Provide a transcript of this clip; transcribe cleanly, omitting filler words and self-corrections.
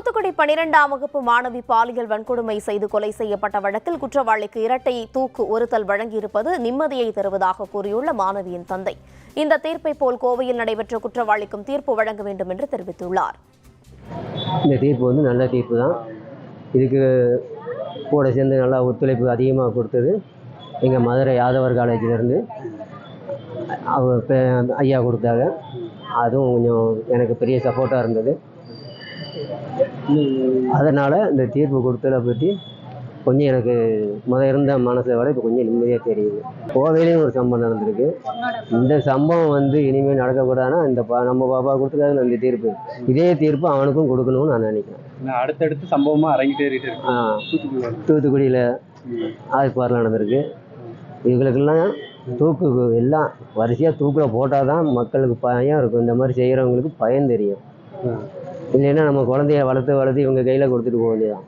தூத்துக்குடி 12ஆம் வகுப்பு மாணவி பாலியல் வன்கொடுமை செய்து கொலை செய்யப்பட்ட வழக்கில் குற்றவாளிக்கு இரட்டை தூக்கு ஒருத்தல் வழங்கியிருப்பது நிம்மதியை தருவதாக கூறியுள்ள மாணவியின் தந்தை. இந்த தீர்ப்பை போல் கோவையில் நடைபெற்ற குற்றவாளிக்கும் தீர்ப்பு வழங்க வேண்டும் என்று தெரிவித்துள்ளார். இந்த தீர்ப்பு நல்ல தீர்ப்பு தான். இதுக்கு கூட சேர்ந்து நல்லா ஒத்துழைப்பு அதிகமாக கொடுத்தது எங்கள் மதுரை யாதவர் காலேஜிலேருந்து ஐயா கொடுத்தாங்க. அதுவும் கொஞ்சம் எனக்கு பெரிய சப்போர்ட்டாக இருந்தது. அதனால் இந்த தீர்ப்பு கொடுத்ததை பற்றி கொஞ்சம் எனக்கு இருந்த மனசை விட இப்போ கொஞ்சம் நிம்மதியாக தெரியுது. கோவையிலையும் ஒரு சம்பவம் நடந்திருக்கு. இந்த சம்பவம் இனிமேல் நடக்கக்கூடாதுன்னா நம்ம பாப்பா கொடுத்துருக்காங்க இந்த தீர்ப்பு, இதே தீர்ப்பு அவனுக்கும் கொடுக்கணும்னு நான் நினைக்கிறேன். அடுத்தடுத்து சம்பவமாக அரங்கிட்டே தூத்துக்குடியில் ஆய்ப்பாரில் நடந்திருக்கு. இவங்களுக்கெல்லாம் தூக்கு எல்லாம் வரிசையாக தூக்கில் போட்டால் தான் மக்களுக்கு பயம் இருக்கும். இந்த மாதிரி செய்கிறவங்களுக்கு பயம் தெரியும். இல்லைன்னா நம்ம குழந்தைய வளர்த்து இவங்க கையில் கொடுத்துட்டு போக வேண்டியதான்.